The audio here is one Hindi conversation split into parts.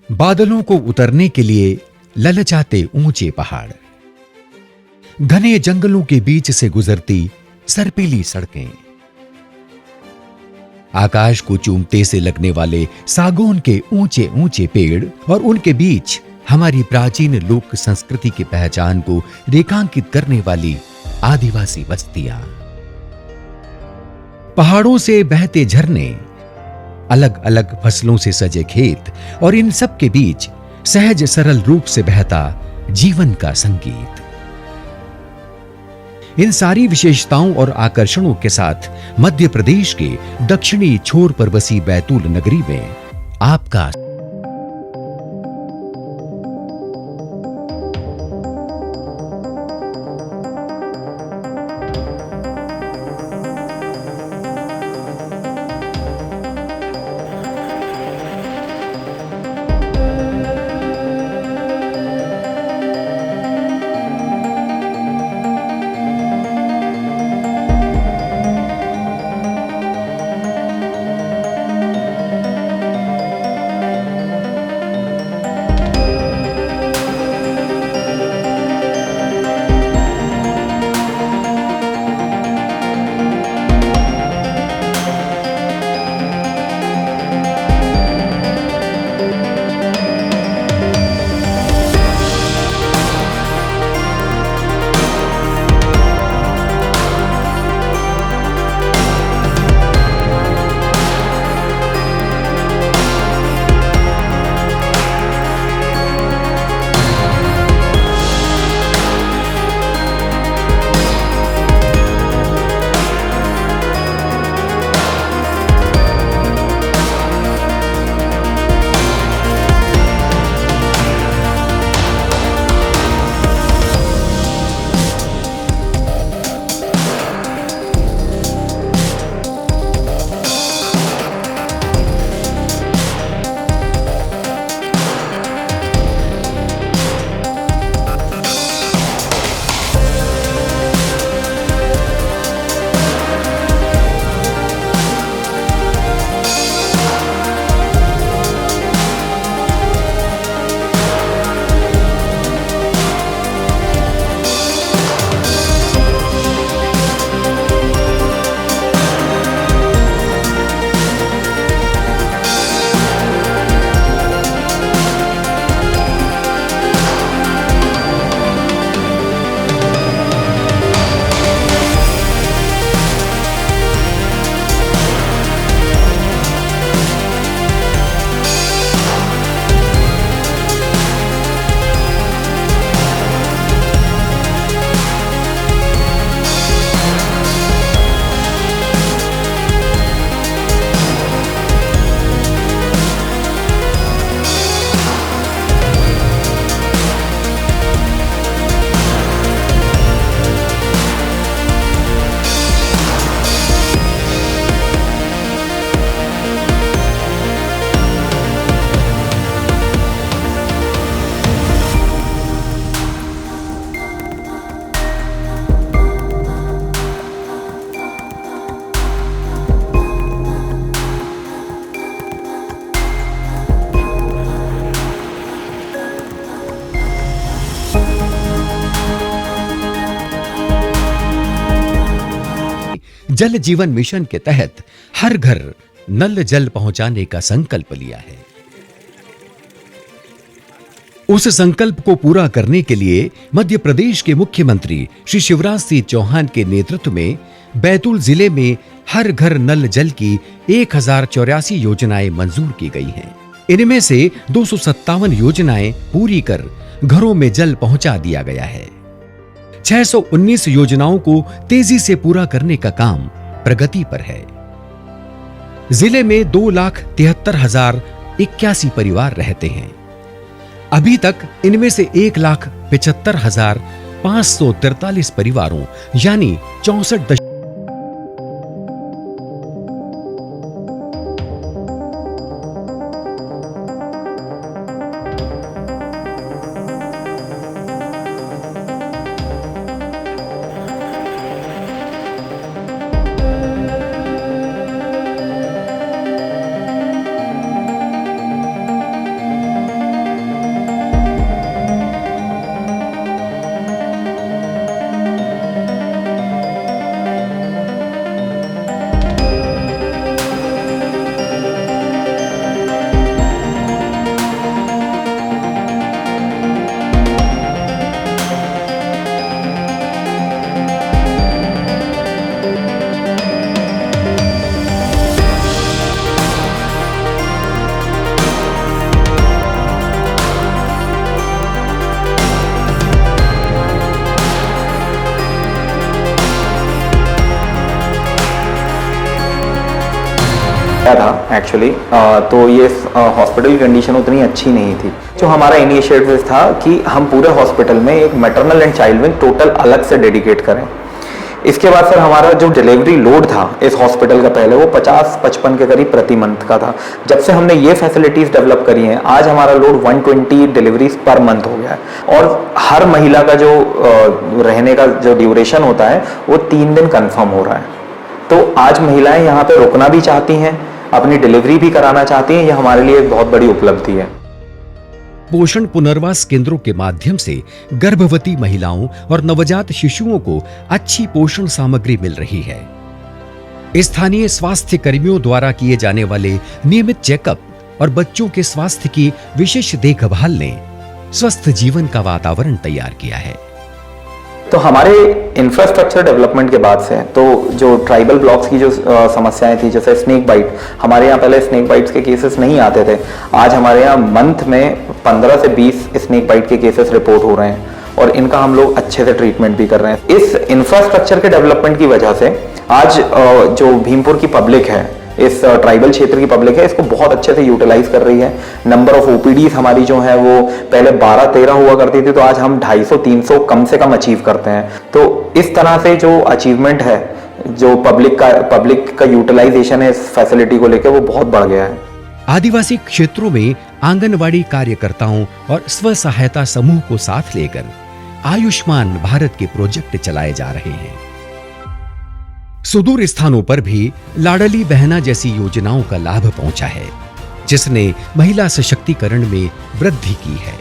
बादलों को उतरने के लिए ललचाते ऊंचे पहाड़, घने जंगलों के बीच से गुजरती सर्पीली सड़कें, आकाश को चूमते से लगने वाले सागौन के ऊंचे ऊंचे पेड़ और उनके बीच हमारी प्राचीन लोक संस्कृति की पहचान को रेखांकित करने वाली आदिवासी बस्तियां, पहाड़ों से बहते झरने, अलग अलग फसलों से सजे खेत और इन सब के बीच सहज सरल रूप से बहता जीवन का संगीत। इन सारी विशेषताओं और आकर्षणों के साथ मध्य प्रदेश के दक्षिणी छोर पर बसी बैतूल नगरी में आपका जल जीवन मिशन के तहत हर घर नल जल पहुंचाने का संकल्प लिया है। उस संकल्प को पूरा करने के लिए मध्य प्रदेश के मुख्यमंत्री श्री शिवराज सिंह चौहान के नेतृत्व में बैतूल जिले में हर घर नल जल की 1084 योजनाएं मंजूर की गई हैं। इनमें से 257 योजनाएं पूरी कर घरों में जल पहुंचा दिया गया है। 619 योजनाओं को तेजी से पूरा करने का काम प्रगति पर है। जिले में 2,73,081 परिवार रहते हैं। अभी तक इनमें से 1,75,543 परिवारों यानी 64 था एक्चुअली, तो ये हॉस्पिटल की कंडीशन उतनी अच्छी नहीं थी। जो हमारा इनिशिएटिव था कि हम पूरे हॉस्पिटल में एक maternal and child wing total अलग से डेडिकेट करें। इसके बाद सर हमारा जो डिलीवरी लोड था इस हॉस्पिटल का पहले वो 50-55 के करीब प्रति मंथ का था। जब से हमने ये फैसिलिटीज़ डेवलप करी हैं आज हमारा लोड 120 डिलीवरीज पर मंथ हो गया है और हर महिला का जो रहने का जो ड्यूरेशन होता है वो 3 दिन कन्फर्म हो रहा है। तो आज महिलाएं यहाँ पे रुकना भी चाहती हैं, अपनी डिलीवरी भी कराना चाहती हैं, ये हमारे लिए एक बहुत बड़ी उपलब्धि है। पोषण पुनर्वास केंद्रों के माध्यम से गर्भवती महिलाओं और नवजात शिशुओं को अच्छी पोषण सामग्री मिल रही है। स्थानीय स्वास्थ्य कर्मियों द्वारा किए जाने वाले नियमित चेकअप और बच्चों के स्वास्थ्य की विशेष देखभाल ने स्वस्थ जीवन का वातावरण तैयार किया है। तो हमारे इंफ्रास्ट्रक्चर डेवलपमेंट के बाद से तो जो ट्राइबल ब्लॉक्स की जो समस्याएं थी, जैसे स्नेक बाइट, हमारे यहाँ पहले स्नेक बाइट्स के केसेस नहीं आते थे। आज हमारे यहाँ मंथ में 15 से 20 स्नेक बाइट के केसेस रिपोर्ट हो रहे हैं और इनका हम लोग अच्छे से ट्रीटमेंट भी कर रहे हैं। इस इंफ्रास्ट्रक्चर के डेवलपमेंट की वजह से आज जो भीमपुर की पब्लिक है, इस ट्राइबल क्षेत्र की पब्लिक है, इसको बहुत अच्छे से यूटिलाइज कर रही है। नंबर ऑफ ओपीडीज हमारी जो है वो पहले 12-13 हुआ करती थी, तो आज हम 250-300 कम से कम अचीव करते हैं। तो इस तरह से जो अचीवमेंट है, जो पब्लिक का यूटिलाइजेशन है इस फैसिलिटी को लेकर, वो बहुत बढ़ गया है। आदिवासी क्षेत्रों में आंगनवाड़ी कार्यकर्ताओं और स्व सहायता समूह को साथ लेकर आयुष्मान भारत के प्रोजेक्ट चलाए जा रहे हैं। सुदूर स्थानों पर भी लाडली बहना जैसी योजनाओं का लाभ पहुंचा है, जिसने महिला सशक्तिकरण में वृद्धि की है।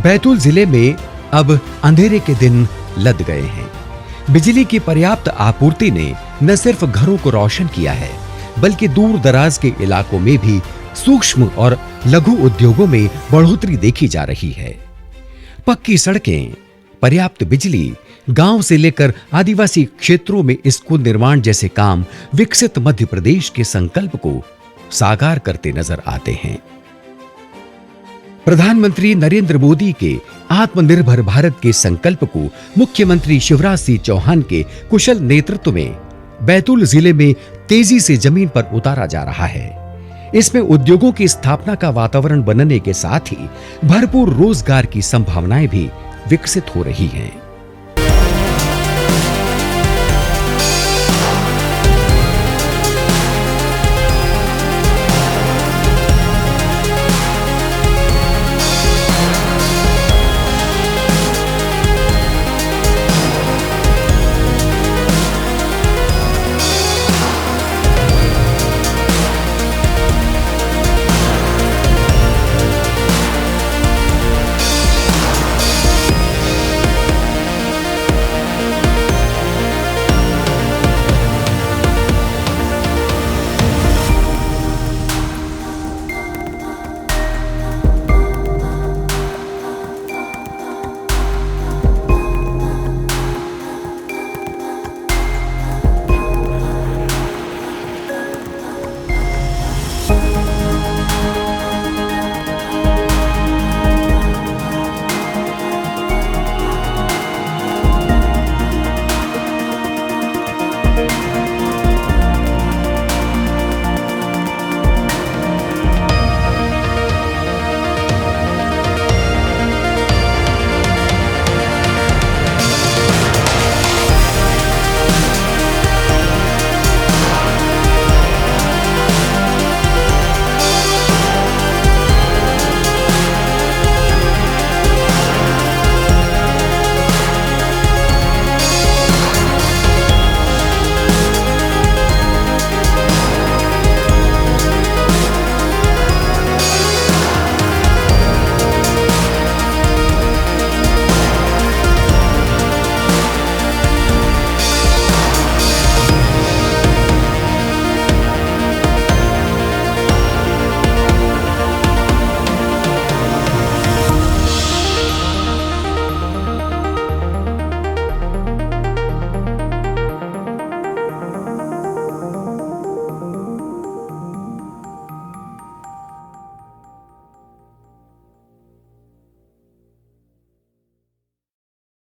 बैतूल जिले में अब अंधेरे के दिन लद गए हैं। बिजली की पर्याप्त आपूर्ति ने न सिर्फ घरों को रोशन किया है, बल्कि दूर दराज के इलाकों में भी सूक्ष्म और लघु उद्योगों में बढ़ोतरी देखी जा रही है। पक्की सड़कें, पर्याप्त बिजली, गांव से लेकर आदिवासी क्षेत्रों में स्कूल निर्माण जैसे काम विकसित मध्य प्रदेश के संकल्प को साकार करते नजर आते हैं। प्रधानमंत्री नरेंद्र मोदी के आत्मनिर्भर भारत के संकल्प को मुख्यमंत्री शिवराज सिंह चौहान के कुशल नेतृत्व में बैतूल जिले में तेजी से जमीन पर उतारा जा रहा है। इसमें उद्योगों की स्थापना का वातावरण बनने के साथ ही भरपूर रोजगार की संभावनाएं भी विकसित हो रही हैं।